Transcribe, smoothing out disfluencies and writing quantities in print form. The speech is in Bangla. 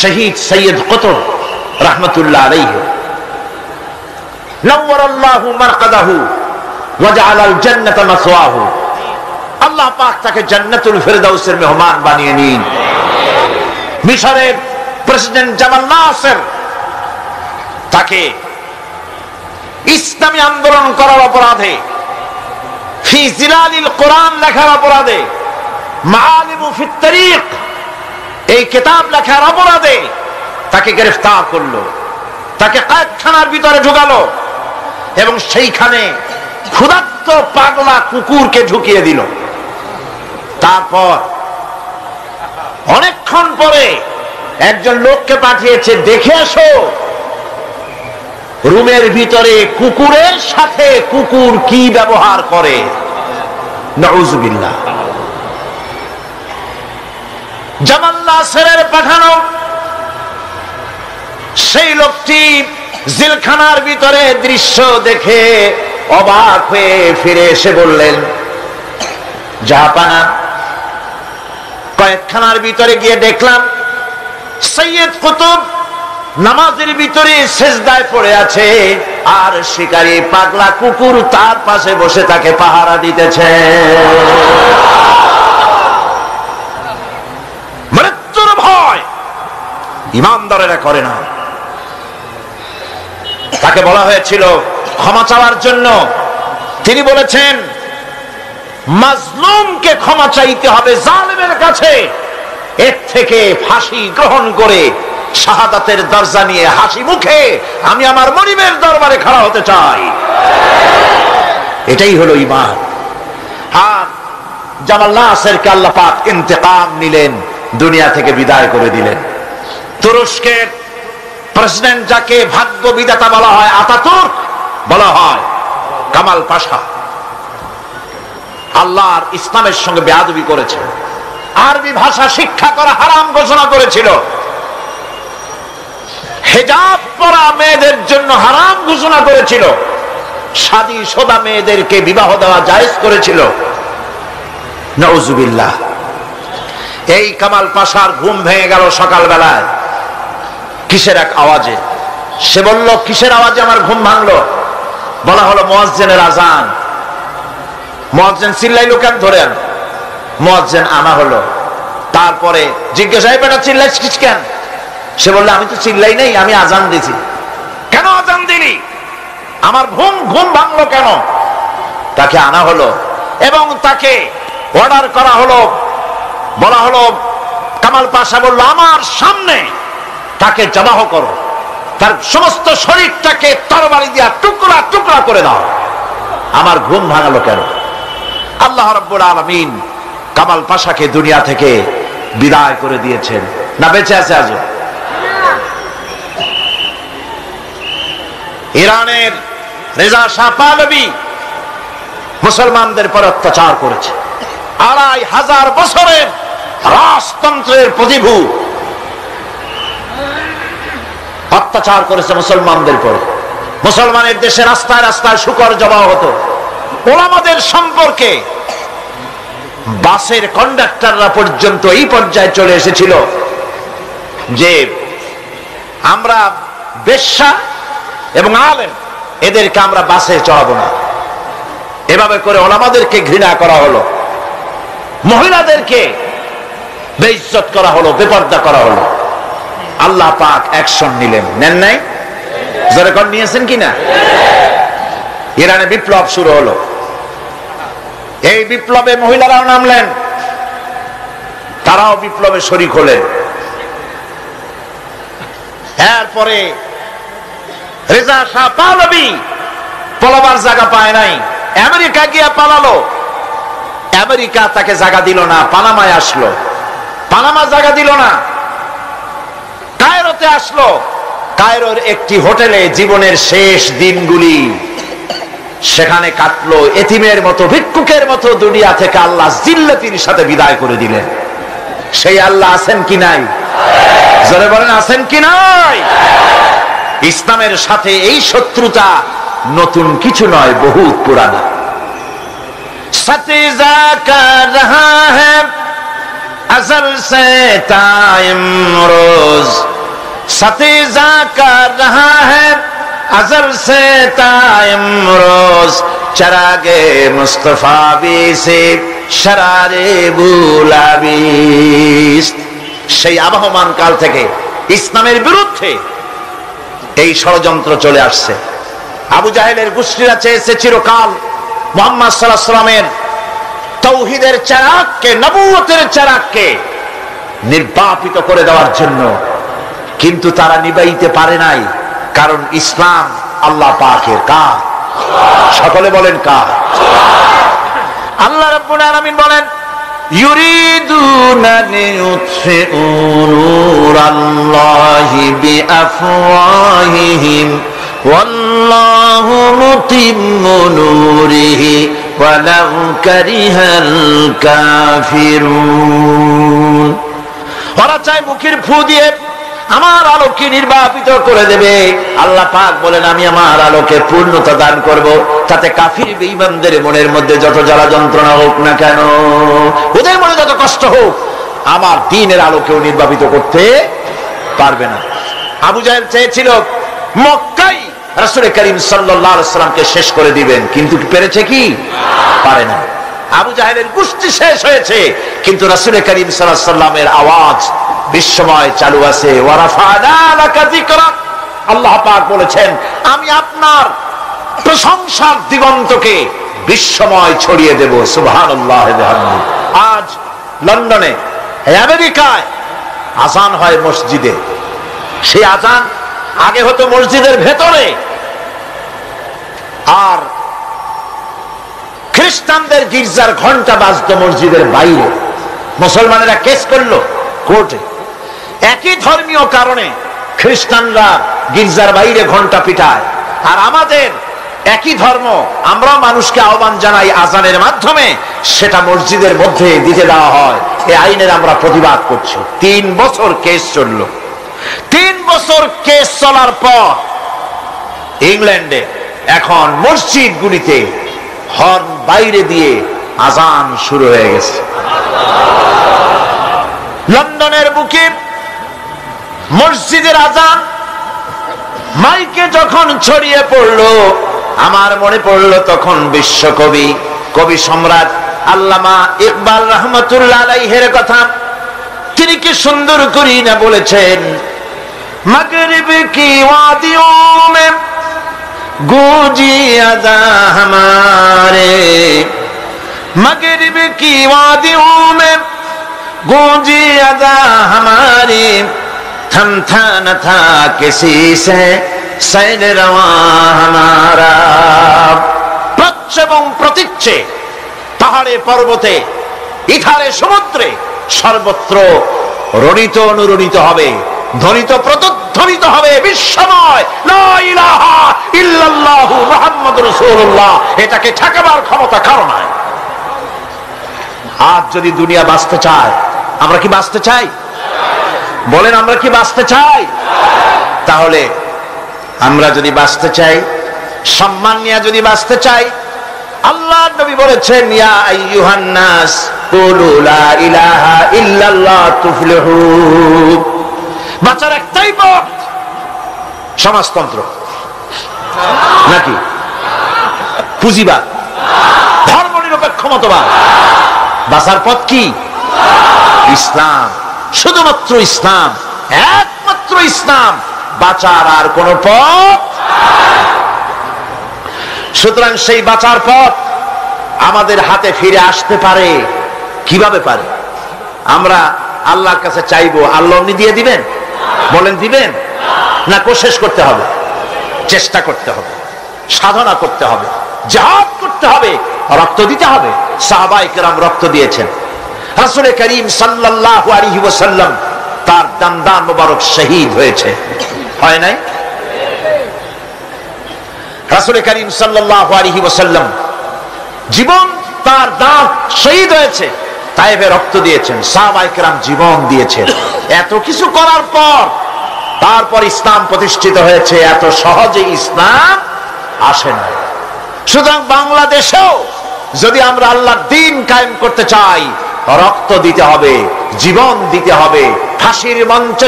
শহীদ সৈয়দ কুতুব রাহমাতুল্লাহ আলাইহি, নওয়ারাল্লাহু মারকাদাহু ওয়া জাআলাল জান্নাতা মাসওয়াহু, আল্লাহ পাক তাকে জান্নাতুল ফেরদাউসের মেহমান বানিয়ে নিন। মিশরের প্রেসিডেন্ট জামাল নাসের তাকে ইসলামী আন্দোলন করার অপরাধে, ফি জিলালিল কোরআন লেখার অপরাধে, মাআলিমু ফিত তারিক এই কিতাব লেখার অপরাধে তাকে গ্রেফতার করলো, তাকে কয়েদখানার ভিতরে ঢুকালো এবং সেইখানে ক্ষুধার্ত পাগলা কুকুরকে ঢুকিয়ে দিল। তারপর অনেকক্ষণ পরে একজন লোককে পাঠিয়েছে, দেখে আসো রুমের ভিতরে কুকুরের সাথে কুকুর কি ব্যবহার করে। নাউযুবিল্লাহ। জামাল নাসেরের পাঠানো সেই লোকটি জেলখানার ভিতরে দৃশ্য দেখে অবাক হয়ে ফিরে এসে বললেন, জাহাপানা, কয়েকখানার ভিতরে গিয়ে দেখলাম সৈয়দ কুতুব নামাজের ভিতরে সেজদায় পড়ে আছে, আর শিকারী পাগলা কুকুর তার পাশে বসে তাকে পাহারা দিতেছে। মৃত্যুর ভয় ইমানদারেরা করে না। তাকে বলা হয়েছিল ক্ষমা চাওয়ার জন্য, তিনি বলেছেন মাজলুমকে ক্ষমা চাইতে হবে জালেমের কাছে, এর থেকে ফাঁসি গ্রহণ করে শাহাদাতের দরজা নিয়ে হাসি মুখে আমি আমার মনিবের দরবারে খাড়া হতে চাই। এটাই হলো ঈমান। আর জামাল নাসেরকে আল্লাহ পাক ইন্তেকাম নিলেন, দুনিয়া থেকে বিদায় করে দিলেন। তুরস্কের প্রেসিডেন্ট যাকে ভাগ্য বিধাতা বলা হয়, আতাতুর্ক বলা হয়, কামাল পাশা আল্লাহর ইসলামের সঙ্গে বেয়াদবি করেছে, আরবি ভাষা শিক্ষা করা হারাম ঘোষণা করেছিল, হিজাব পরা মেয়েদের জন্য হারাম ঘোষণা করেছিল, শাদী শোদা মেয়েদেরকে বিবাহ দেওয়া জায়েজ করেছিল। নাউযুবিল্লাহ। এই কামাল পাশার ঘুম ভেঙে গেল সকালবেলায় কিসের এক আওয়াজে। সে বলল, কিসের আওয়াজে আমার ঘুম ভাঙলো? বলা হলো মুয়াজ্জিনের আজান। মুয়াজ্জিন চিল্লাইলো কেন? ধরেন মুয়াজ্জিন আনা হলো। তারপরে জিজ্ঞাসা, বেটা চিল্লাইছিস কেন? সে বলল, আমি তো চিল্লাই নাই, আমি আজান দিছি। কেন আজান দিলি? আমার ঘুম ভাঙলো কেন? তাকে আনা হলো এবং তাকে অর্ডার করা হলো, বলা হলো, কামাল পাশা বলল, আমার সামনে তাকে জবাহ করো, তার সমস্ত শরীরটাকে তরবারি দিয়া টুকরা টুকরা করে দাও। আমার ঘুম ভাঙালো কেন? আল্লাহ রাব্বুল আলামিন কামাল পাশাকে দুনিয়া থেকে বিদায় করে দিয়েছেন। না বেঁচে আছে আজও? ইরানের রেজা শাহ পাহলভী মুসলমানদের পর অত্যাচার করেছে। ২৫০০ বছরের রাজতন্ত্রের প্রতিভূ অত্যাচার করেছে মুসলমানদের পর। মুসলমানের দেশে রাস্তায় রাস্তায় শুকর জবাই হতো। ওলামাদের সম্পর্কে বাসের কন্ডাক্টররা পর্যন্ত এই পর্যায়ে চলে এসেছিল যে আমরা বেশ্যা এবং আলেম এদেরকে আমরা বাসে চড়াবো না। এভাবে করে ওলামাদেরকে ঘৃণা করা হলো, মহিলাদেরকে বেইজ্জত করা হলো, বেপর্দা করা হলো। আল্লাহ পাক অ্যাকশন নিলেন, নেন নাই? জোরে কোন নিয়েছেন কিনা? ইরানে বিপ্লব শুরু হলো। এই বিপ্লবে মহিলারাও নামলেন, তারাও বিপ্লবে শরীক হলেন। এরপরে রেজা শাহ পাহলভী পালাবার জায়গা পায় নাই, আমেরিকা গিয়া পালালো। আমেরিকা তাকে জায়গা দিল না, পানামায় আসলো, পানামা জায়গা দিল না। কায়রোতে আসলো, কায়রোর একটি হোটেলে জীবনের শেষ দিনগুলি সেখানে কাটলো। এতিমের মতো, ভিক্ষুকের মতো দুনিয়া থেকে আল্লাহ জিল্লাতির সাথে বিদায় করে দিলেন। সেই আল্লাহ আছেন কি নাই? জোরে বলেন, আছেন কি নাই? ইসলামের সাথে এই শত্রুতা নতুন কিছু নয়, বহুত পুরানা। সতিজা কর রহা হ্যায় আজল সে তা ইমরোজ सतीजा कर रहा है अजल से ताइमरोज चरागे मुस्तफा भी से शरारे बुलाबिस। সেই আবহমান কাল থেকে ইসলামের বিরুদ্ধে এই ষড়যন্ত্র চলে আসছে। আবু জাহেলের গোষ্ঠীরা চেয়েছে চিরকাল মুহাম্মদ সাল্লাল্লাহু আলাইহি ওয়াসাল্লামের তাওহীদের চারাককে, নবুয়তের চারাককে নির্বাপিত করে দেওয়ার জন্য, কিন্তু তারা নিবাইতে পারে নাই। কারণ ইসলাম আল্লাহ পাকের কাজ। সকলে বলেন কাজ। আল্লাহ রাব্বুল আলামিন বলেন ইউরিদুনা লিইউতফিউ নূরাল্লাহি বিআফওয়াহিহিম ওয়াল্লাহু মুতিম্মু নূরিহি ওয়ালাউ কারিহাল কাফিরুন। ওরা চায় মুখের ফু দিয়ে আমার আলোকে নির্বাপিত করে দেবে। আল্লাহ পাক বলেন আমি আমার আলোকে পূর্ণতা দান করব, তাতে কাফির বেঈমানদের মনের মধ্যে যত জ্বালা যন্ত্রণা হোক না কেন, ওদের মনে যত কষ্ট হোক, আমার দ্বীনের আলোকেও নির্বাপিত করতে পারবে না। আবু জাহেল চেয়েছিল মক্কায় রাসূল করিম সাল্লাল্লাহু আলাইহি ওয়াসাল্লামকে শেষ করে দিবেন, কিন্তু পেরেছে কি? পারে না। আবু জাহেলের গোষ্ঠী শেষ হয়েছে, কিন্তু রাসূল করিম সাল্লাল্লাহু আলাইহি ওয়াসাল্লামের আওয়াজ বিশ্বময় চালু আছে। ওয়ারাফানা লাকা যিকরাক, আল্লাহ পাক বলেছেন আমি আপনার প্রশংসার দিগন্তকে বিশ্বময় ছড়িয়ে দেব। সুবহানাল্লাহ ওয়া বিহামদিহি। আজ লন্ডনে, আমেরিকায় আযান হয় মসজিদে। সেই আযান আগে হতো মসজিদের ভেতরে, আর খ্রিস্টানদের গির্জার ঘন্টা বাজতো মসজিদের বাইরে। মুসলমানেরা কেস করলো কোর্টে, একই ধর্মীয় কারণে খ্রিস্টানরা গির্জার বাইরে ঘন্টা পিটায়, আর আমাদের একই ধর্ম, আমরা মানুষকে আহ্বান জানাই আযানের মাধ্যমে, সেটা মসজিদের মধ্যে দিতে দেওয়া হয়। এই আইনের আমরা প্রতিবাদ করছি। 3 বছর কেস চলল। 3 বছর কেস চলার পর ইংল্যান্ডে এখন মসজিদগুলিতে হর্ন বাইরে দিয়ে আযান শুরু হয়ে গেছে। লন্ডনের বুকে মসজিদের আযান মাইকে যখন ছড়িয়ে পড়লো, আমার মনে পড়লো তখন বিশ্বকবি, কবি সম্রাট আল্লামা ইকবাল রহমতুল্লাহ আলাইহির কথা। তিনি কি সুন্দর করে না বলেছেন, মাগরিব কি ওয়াদিयों में गूंजी अज़ा हमारे, मगरिब की वादियों में गूंजी अज़ा हमारी, थमथा न था किसी से सैर रवा हमारा। প্রচ্ছে এবং প্রতীচ্যে, পাহাড়ে পর্বতে, ইথারে সমুদ্রে, সর্বত্র রণিত অনুরণিত হবে, ধ্বনিত প্রতিধ্বনিত হবে বিশ্বময় লা ইলাহা ইল্লাল্লাহু মুহাম্মাদুর রাসূলুল্লাহ। এটাকে ঠেকাবার ক্ষমতা কারো নাই। আজ যদি দুনিয়া বাঁচতে চায়, আমরা কি বাঁচতে চাই? বলেন আমরা কি বাঁচতে চাই? তাহলে আমরা যদি বাঁচতে চাই, সম্মান নিয়ে যদি বাঁচতে চাই, আল্লাহর নবী বলেছেন ইয়া আইয়ুহান নাস কুলু লা ইলাহা ইল্লাল্লাহ তুফলিহু। বাঁচার একটাই পথ, সমাজতন্ত্র নাকি পুঁজিবাদ, ধর্মনিরপেক্ষ মতবাদ? বাঁচার পথ কি? ইসলাম, শুধুমাত্র ইসলাম, একমাত্র ইসলাম। বাঁচার আর কোন পথ। সুতরাং সেই বাঁচার পথ আমাদের হাতে ফিরে আসতে পারে। কিভাবে পারে? আমরা আল্লাহর কাছে চাইবো, আল্লাহ উনি দিয়ে দিবেন? বলেন দিবেন? না কোশিশ করতে হবে, চেষ্টা করতে হবে, সাধনা করতে হবে, জিহাদ করতে হবে, রক্ত দিতে হবে। সাহাবায়ে কেরাম রক্ত দিয়েছেন। রাসূল করিম সাল্লাল্লাহু আলাইহি ওয়াসাল্লাম তার দান্দান মোবারক শহীদ হয়েছে, হয় নাই? রাসূল করিম সাল্লাল্লাহু আলাইহি ওয়াসাল্লাম জীবন, তার দাঁত শহীদ হয়েছে, তায়েফে রক্ত দিয়েছেন, সাহাবায়ে কেরাম জীবন দিয়েছেন। এত কিছু করার পর তারপর ইসলাম প্রতিষ্ঠিত হয়েছে। এত সহজে ইসলাম আসে না। সুতরাং বাংলাদেশেও যদি আমরা আল্লাহর দ্বীন কায়েম করতে চাই, রক্ত দিতে হবে, জীবন দিতে হবে, ফাঁসির মঞ্চে